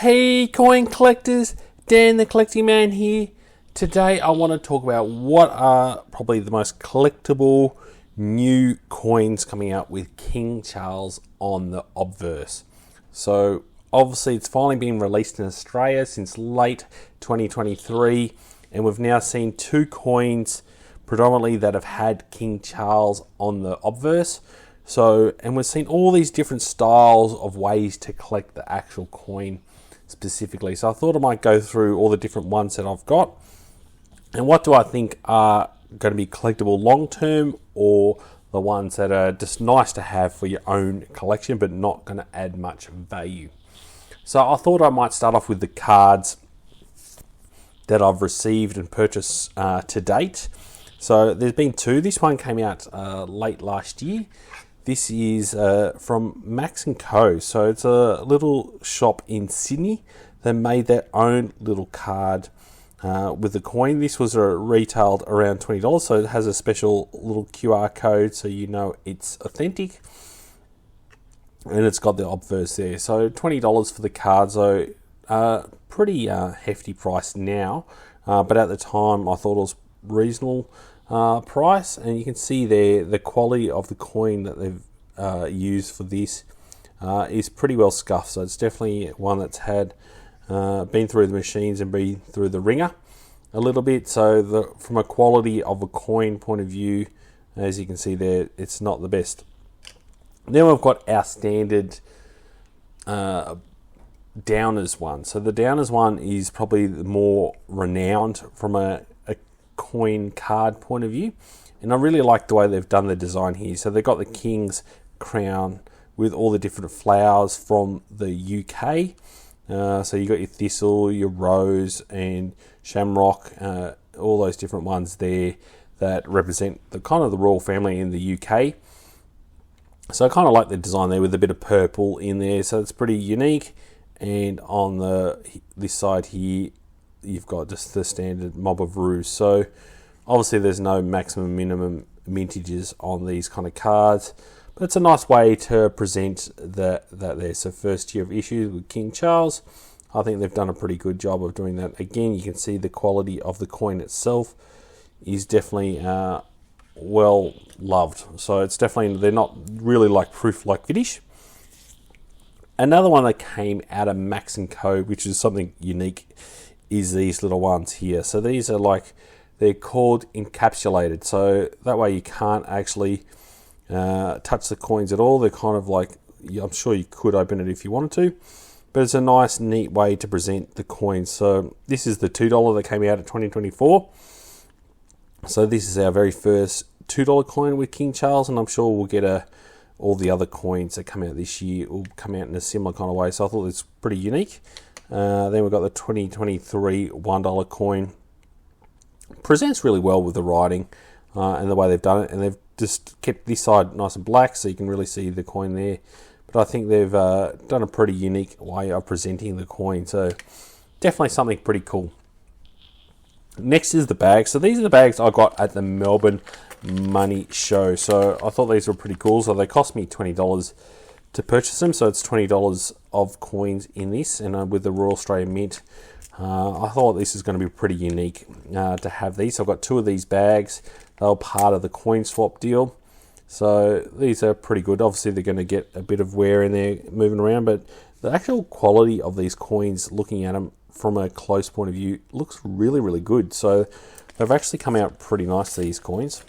Hey coin collectors, Dan the Collecting Man here. Today I want to talk about what are probably the most collectible new coins coming out with King Charles on the obverse. So obviously it's finally been released in Australia since late 2023, and we've now seen two coins predominantly that have had King Charles on the obverse. And we've seen all these different styles of ways to collect the actual coin specifically. So I thought I might go through all the different ones that I've got and what do I think are going to be collectible long term, or the ones that are just nice to have for your own collection but not going to add much value. So I thought I might start off with the cards that I've received and purchased to date. So there's been two. This one came out late last year. This is from Max & Co. So it's a little shop in Sydney that made their own little card with the coin. This was retailed around $20, so it has a special little QR code so you know it's authentic. And it's got the obverse there. So $20 for the card, so pretty hefty price now. But at the time I thought it was reasonable price, and you can see there the quality of the coin that they've used for this is pretty well scuffed. So it's definitely one that's had been through the machines and been through the ringer a little bit. So from a quality of a coin point of view, as you can see there, it's not the best. Then we've got our standard Downers one. So the Downers one is probably the more renowned from a coin card point of view, and I really like the way they've done the design here. So they've got the King's crown with all the different flowers from the UK. So you got your thistle, your rose, and shamrock, all those different ones there that represent the kind of the royal family in the UK. So I kind of like the design there with a bit of purple in there, so it's pretty unique. And on this side here, you've got just the standard mob of rouge. So obviously there's no maximum minimum mintages on these kind of cards, but it's a nice way to present that there. So first year of issue with King Charles, I think they've done a pretty good job of doing that. Again, you can see the quality of the coin itself is definitely well loved. So it's definitely, they're not really like proof like finish. Another one that came out of Max & Co, which is something unique, is these little ones here. So these are they're called encapsulated. So that way you can't actually touch the coins at all. They're kind of like, I'm sure you could open it if you wanted to, but it's a nice, neat way to present the coins. So this is the $2 that came out in 2024. So this is our very first $2 coin with King Charles, and I'm sure we'll get all the other coins that come out this year will come out in a similar kind of way. So I thought it's pretty unique. Then we've got the 2023 $1 coin. Presents really well with the writing and the way they've done it, and they've just kept this side nice and black so you can really see the coin there. But I think they've done a pretty unique way of presenting the coin, so definitely something pretty cool. Next is the bags. So these are the bags I got at the Melbourne Money Show. So I thought these were pretty cool. So they cost me $20 to purchase them. So it's $20 of coins in this, and with the Royal Australian Mint, I thought this is going to be pretty unique to have these. So I've got two of these bags. They were part of the coin swap deal. So these are pretty good. Obviously they're going to get a bit of wear in there moving around, but the actual quality of these coins, looking at them from a close point of view, looks really, really good. So they've actually come out pretty nice, these coins,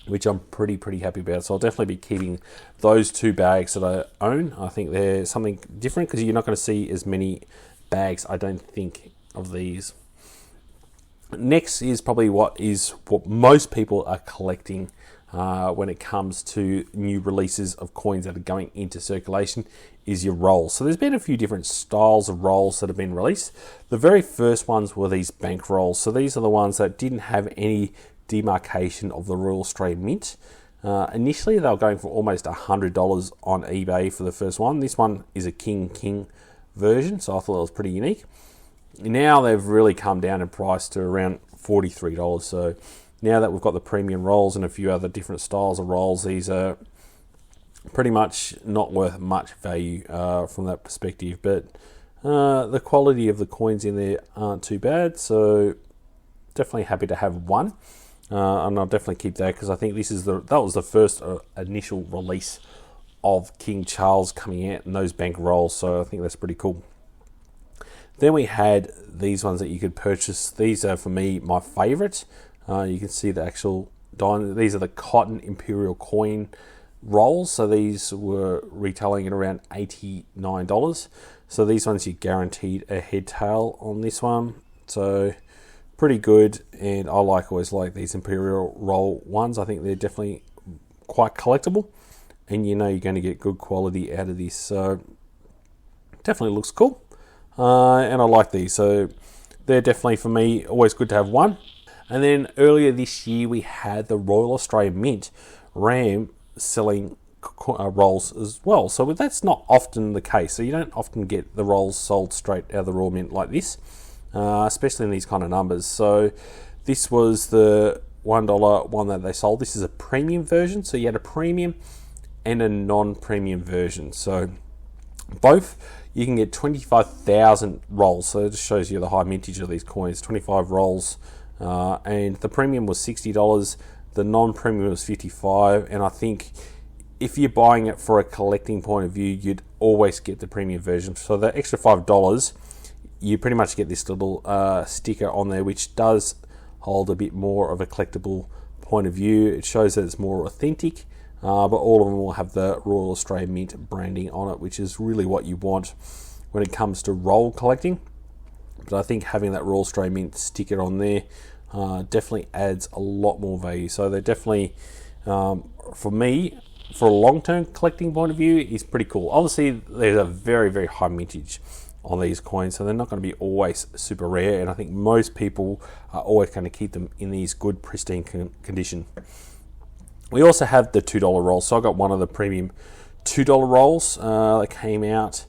which I'm pretty happy about. So I'll definitely be keeping those two bags that I own. I think they're something different because you're not going to see as many bags, I don't think, of these. Next is probably what most people are collecting when it comes to new releases of coins that are going into circulation, is your rolls. So there's been a few different styles of rolls that have been released. The very first ones were these bank rolls. So these are the ones that didn't have any demarcation of the Royal Australian Mint. Initially they were going for almost $100 on eBay for the first one. This one is a King version, so I thought it was pretty unique. Now they've really come down in price to around $43. So now that we've got the premium rolls and a few other different styles of rolls, these are pretty much not worth much value from that perspective. But The quality of the coins in there aren't too bad, so definitely happy to have one. And I'll definitely keep that because I think that was the first initial release of King Charles coming out in those bank rolls, so I think that's pretty cool. Then we had these ones that you could purchase. These are, for me, my favourite. You can see the actual diamond. These are the cotton imperial coin rolls, so these were retailing at around $89. So these ones, you're guaranteed a head tail on this one, so pretty good. And I always like these imperial roll ones. I think they're definitely quite collectible, and you know you're going to get good quality out of this, so definitely looks cool. And I like these, so they're definitely, for me, always good to have one. And then earlier this year we had the Royal Australian Mint RAM selling rolls as well, so that's not often the case. So you don't often get the rolls sold straight out of the Royal Mint like this, especially in these kind of numbers. So this was the $1 one that they sold. This is a premium version, so you had a premium and a non-premium version. So both, you can get 25,000 rolls, so it just shows you the high mintage of these coins. 25 rolls, and the premium was $60, the non-premium was $55, and I think if you're buying it for a collecting point of view, you'd always get the premium version. So the extra $5, you pretty much get this little sticker on there, which does hold a bit more of a collectible point of view. It shows that it's more authentic, but all of them will have the Royal Australian Mint branding on it, which is really what you want when it comes to roll collecting. But I think having that Royal Australian Mint sticker on there definitely adds a lot more value. So they're definitely, for me, for a long-term collecting point of view, is pretty cool. Obviously, there's a very, very high mintage on these coins, so they're not going to be always super rare, and I think most people are always going to keep them in these good, pristine condition. We also have the $2 rolls, so I got one of the premium $2 rolls that came out.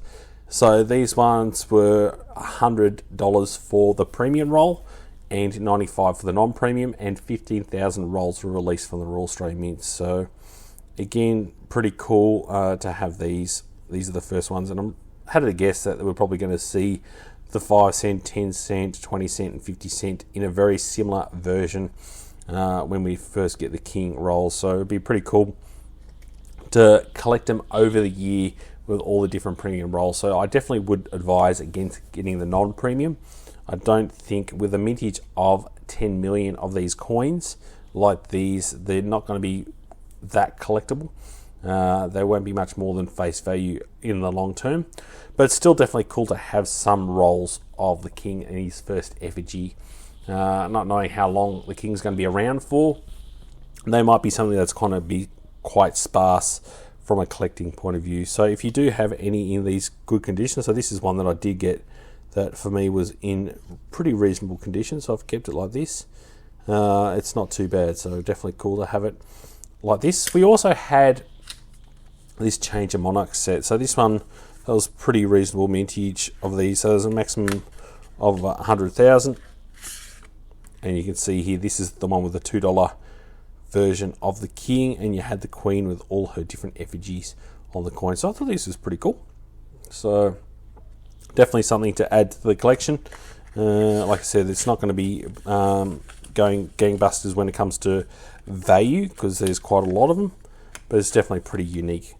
So these ones were $100 for the premium roll and $95 for the non-premium, and 15,000 rolls were released from the Royal Australian Mint. So again, pretty cool to have these. These are the first ones, and I'm had to guess that we're probably going to see the 5 cent, 10 cent, 20 cent, and 50 cent in a very similar version when we first get the King rolls. So it'd be pretty cool to collect them over the year with all the different premium rolls. So I definitely would advise against getting the non-premium. I don't think, with a mintage of 10 million of these coins like these, they're not going to be that collectible. They won't be much more than face value in the long term, but it's still definitely cool to have some rolls of the King and his first effigy. Not knowing how long the King's going to be around for, they might be something that's going to be quite sparse from a collecting point of view. So if you do have any in these good conditions, so this is one that I did get that for me was in pretty reasonable condition, so I've kept it like this. It's not too bad, so definitely cool to have it like this. We also had this Change of Monarch set. So this one, that was pretty reasonable mintage of these. So there's a maximum of 100,000. And you can see here, this is the one with the $2 version of the King, and you had the Queen with all her different effigies on the coin. So I thought this was pretty cool. So definitely something to add to the collection. Like I said, it's not going to be going gangbusters when it comes to value, because there's quite a lot of them, but it's definitely pretty unique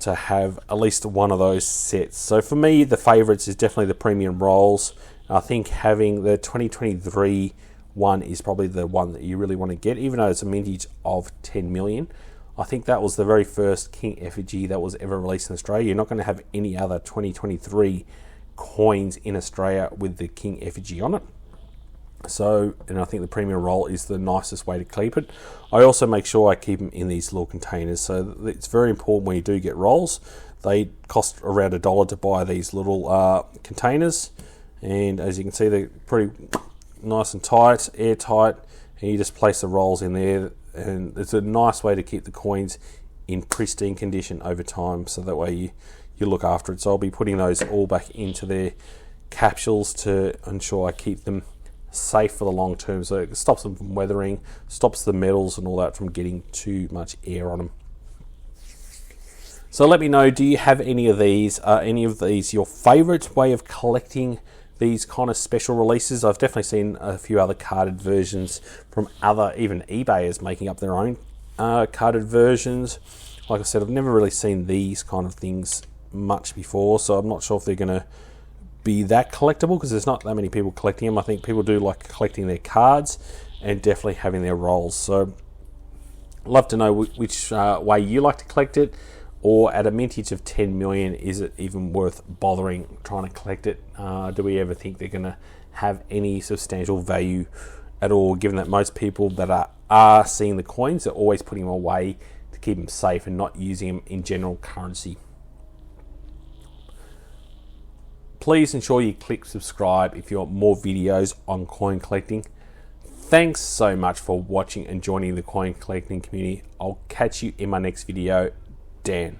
to have at least one of those sets. So for me, the favorites is definitely the premium rolls. I think having the 2023 one is probably the one that you really want to get, even though it's a mintage of 10 million. I think that was the very first King effigy that was ever released in Australia. You're not going to have any other 2023 coins in Australia with the King effigy on it. So, and I think the premium roll is the nicest way to keep it. I also make sure I keep them in these little containers. So it's very important when you do get rolls. They cost around $1 to buy these little containers. And as you can see, they're pretty nice and tight, airtight. And you just place the rolls in there. And it's a nice way to keep the coins in pristine condition over time. So that way you look after it. So I'll be putting those all back into their capsules to ensure I keep them safe for the long term, so it stops them from weathering, stops the metals and all that from getting too much air on them. So let me know, do you have any of these? Are any of these your favourite way of collecting these kind of special releases? I've definitely seen a few other carded versions from other, even eBayers making up their own carded versions. Like I said, I've never really seen these kind of things much before, so I'm not sure if they're going to be that collectible, because there's not that many people collecting them. I think people do like collecting their cards and definitely having their rolls. So I'd love to know which way you like to collect it, or at a mintage of 10 million, is it even worth bothering trying to collect it? Do we ever think they're going to have any substantial value at all, given that most people that are seeing the coins are always putting them away to keep them safe and not using them in general currency? Please ensure you click subscribe if you want more videos on coin collecting. Thanks so much for watching and joining the coin collecting community. I'll catch you in my next video. Dan.